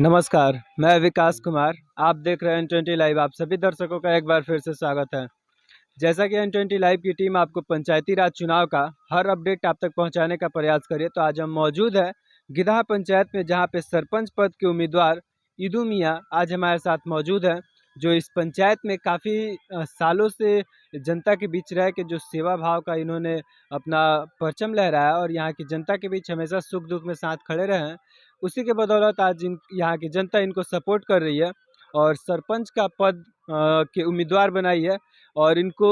नमस्कार, मैं विकास कुमार। आप देख रहे हैं N20 लाइव। आप सभी दर्शकों का एक बार फिर से स्वागत है। जैसा कि N20 लाइव की टीम आपको पंचायती राज चुनाव का हर अपडेट आप तक पहुंचाने का प्रयास करे, तो आज हम मौजूद हैं गिधाह पंचायत में, जहां पे सरपंच पद के उम्मीदवार ईदू मियाँ आज हमारे साथ मौजूद हैं, जो इस पंचायत में काफ़ी सालों से जनता के बीच रह के जो सेवा भाव का इन्होंने अपना परचम लहराया और यहाँ की जनता के बीच हमेशा सुख दुख में साथ खड़े रहे हैं। उसी के बदौलत आज यहाँ की जनता इनको सपोर्ट कर रही है और सरपंच का पद के उम्मीदवार बनाई है। और इनको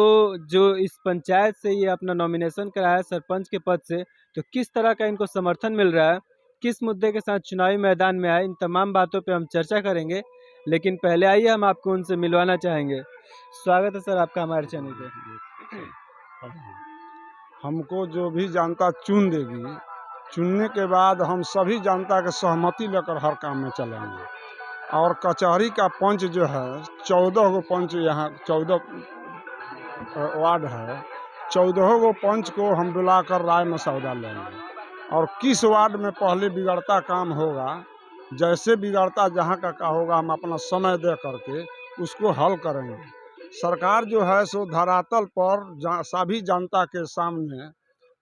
जो इस पंचायत से ये अपना नॉमिनेशन कराया सरपंच के पद से, तो किस तरह का इनको समर्थन मिल रहा है, किस मुद्दे के साथ चुनावी मैदान में आए, इन तमाम बातों पे हम चर्चा करेंगे। लेकिन पहले आइए हम आपको उनसे मिलवाना चाहेंगे। स्वागत है सर आपका हमारे चैनल पे। हमको जो भी जनता चुन देगी, चुनने के बाद हम सभी जनता के सहमति लेकर हर काम में चलेंगे। और कचहरी का पंच जो है 14 गो पंच, यहाँ 14 वार्ड है, 14 गो पंच को हम बुलाकर राय मसौदा लेंगे। और किस वार्ड में पहले बिगड़ता काम होगा, जैसे बिगड़ता जहाँ का होगा, हम अपना समय दे करके उसको हल करेंगे। सरकार जो है सो धरातल पर सभी जनता के सामने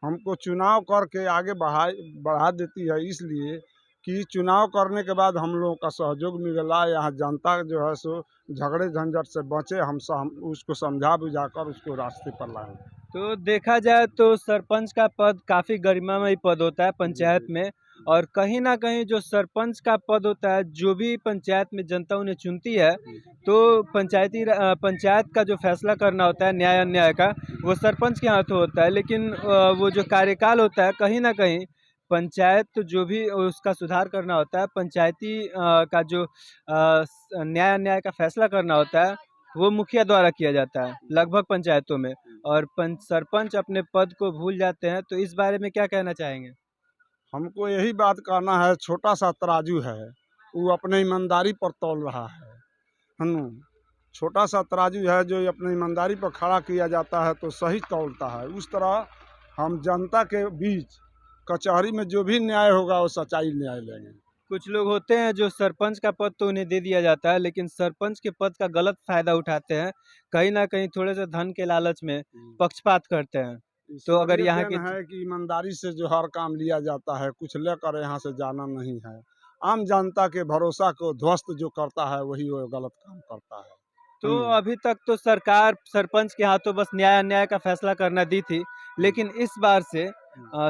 हमको चुनाव करके आगे बढ़ा देती है, इसलिए कि चुनाव करने के बाद हम लोगों का सहयोग मिलेगा। यहाँ जनता जो है सो झगड़े झंझट से बचे, हम उसको समझा बुझाकर उसको रास्ते पर लाएं। तो देखा जाए तो सरपंच का पद काफ़ी गरिमामय पद होता है पंचायत में, और कहीं ना कहीं जो सरपंच का पद होता है, जो भी पंचायत में जनता उन्हें चुनती है, तो पंचायत का जो फैसला करना होता है न्याय अन्याय का, वो सरपंच के हाथों होता है। लेकिन वो जो कार्यकाल होता है, कहीं ना कहीं पंचायत जो भी उसका सुधार करना होता है, पंचायती का जो न्याय अन्याय का फैसला करना होता है, वो मुखिया द्वारा किया जाता है लगभग पंचायतों में। और सरपंच अपने पद को भूल जाते हैं, तो इस बारे में क्या कहना चाहेंगे? हमको यही बात कहना है, छोटा सा तराजू है, वो अपने ईमानदारी पर तौल रहा है ना। छोटा सा तराजू है जो अपनी ईमानदारी पर खड़ा किया जाता है तो सही तौलता है। उस तरह हम जनता के बीच कचहरी में जो भी न्याय होगा वो सच्चाई न्याय लेंगे। कुछ लोग होते हैं जो सरपंच का पद तो उन्हें दे दिया जाता है, लेकिन सरपंच के पद का गलत फायदा उठाते हैं, कहीं ना कहीं थोड़े से धन के लालच में पक्षपात करते हैं। तो अगर यहाँ के है कि ईमानदारी से जो हर काम लिया जाता है, कुछ लेकर यहाँ से जाना नहीं है। आम जनता के भरोसा को ध्वस्त जो करता है वही वो गलत काम करता है। तो अभी तक तो सरकार सरपंच के हाथों बस न्याय अन्याय का फैसला करना दी थी, लेकिन इस बार से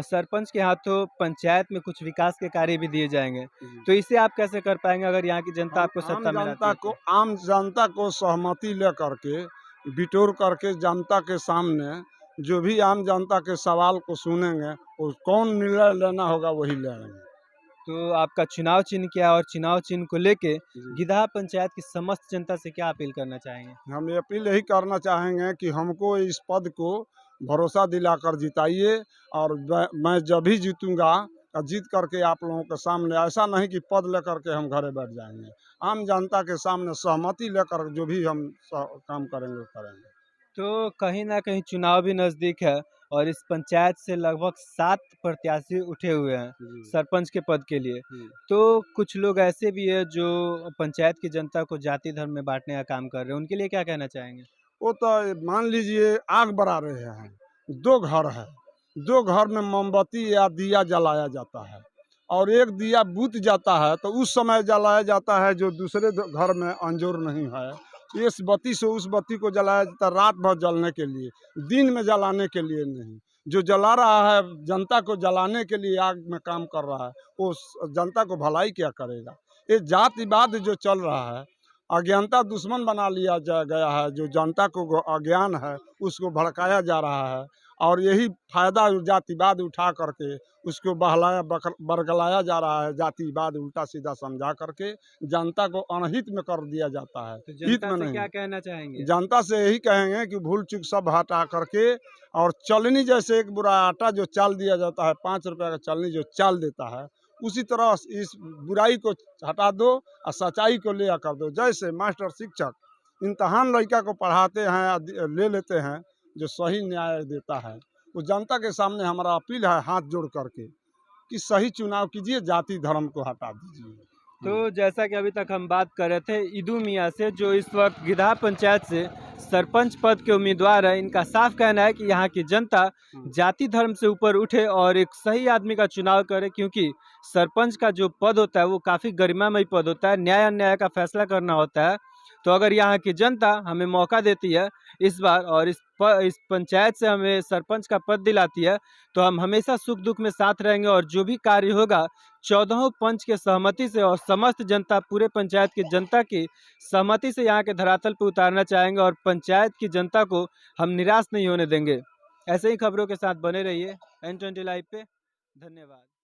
सरपंच के हाथों पंचायत में कुछ विकास के कार्य भी दिए जाएंगे। तो इसे आप कैसे कर पाएंगे अगर यहाँ की जनता आपको सत्ता में लाती है तो? आम जनता को सहमति लेकर के बिटोर करके जनता के सामने जो भी आम जनता के सवाल को सुनेंगे, और कौन निर्णय लेना होगा वही लेंगे। तो आपका चुनाव चिन्ह क्या है, और चुनाव चिन्ह को लेके गिधाह पंचायत की समस्त जनता से क्या अपील करना चाहेंगे? हम ये अपील यही करना चाहेंगे कि हमको इस पद को भरोसा दिलाकर जिताइए, और मैं जब भी जीतूंगा, जीत करके आप लोगों के सामने, ऐसा नहीं कि पद लेकर के हम घरे बैठ जाएंगे, आम जनता के सामने सहमति लेकर जो भी हम काम करेंगे करेंगे। तो कहीं ना कहीं चुनाव भी नज़दीक है, और इस पंचायत से लगभग 7 प्रत्याशी उठे हुए हैं सरपंच के पद के लिए। तो कुछ लोग ऐसे भी है जो पंचायत की जनता को जाति धर्म में बांटने का काम कर रहे हैं, उनके लिए क्या कहना चाहेंगे? वो तो मान लीजिए आग बरा रहे हैं, 2 घर है, 2 घर में मोमबत्ती या दिया जलाया जाता है, और एक दिया बुझ जाता है तो उस समय जलाया जाता है जो दूसरे घर में अंजोर नहीं है। इस बत्ती से उस बत्ती को जलाया जाता है रात भर जलने के लिए, दिन में जलाने के लिए नहीं। जो जला रहा है जनता को जलाने के लिए, आग में काम कर रहा है, वो जनता को भलाई क्या करेगा। ये जातिवाद जो चल रहा है, अज्ञानता दुश्मन बना लिया गया है, जो जनता को अज्ञान है उसको भड़काया जा रहा है, और यही फायदा जातिवाद उठा करके उसको बहलाया बरगलाया जा रहा है। जातिवाद उल्टा सीधा समझा करके जनता को अनहित में कर दिया जाता है, तो हित जनता में से नहीं। क्या कहना चाहेंगे? जनता से यही कहेंगे कि भूल चूक सब हटा करके, और चलनी जैसे एक बुरा आटा जो चाल दिया जाता है, 5 रुपये का चलनी जो चाल देता है, उसी तरह इस बुराई को हटा दो और सच्चाई को ले कर दो। जैसे मास्टर शिक्षक इम्तहान लड़का को पढ़ाते हैं, ले लेते हैं, जो सही न्याय देता है, वो जनता के सामने हमारा अपील है हाथ जोड़ करके कि सही चुनाव कीजिए, जाति धर्म को हटा दीजिए। तो जैसा कि अभी तक हम बात कर रहे थे इदू मियाँ से, जो इस वक्त गिधा पंचायत से सरपंच पद के उम्मीदवार है, इनका साफ कहना है कि यहाँ की जनता जाति धर्म से ऊपर उठे और एक सही आदमी का चुनाव करे, क्योंकि सरपंच का जो पद होता है वो काफ़ी गरिमामय पद होता है, न्याय अन्याय का फैसला करना होता है। तो अगर यहाँ की जनता हमें मौका देती है इस बार और इस पंचायत से हमें सरपंच का पद दिलाती है, तो हम हमेशा सुख दुख में साथ रहेंगे और जो भी कार्य होगा 14 पंच के सहमति से और समस्त जनता, पूरे पंचायत की जनता की सहमति से यहाँ के धरातल पर उतारना चाहेंगे और पंचायत की जनता को हम निराश नहीं होने देंगे। ऐसे ही खबरों के साथ बने रहिए N20 लाइव पे। धन्यवाद।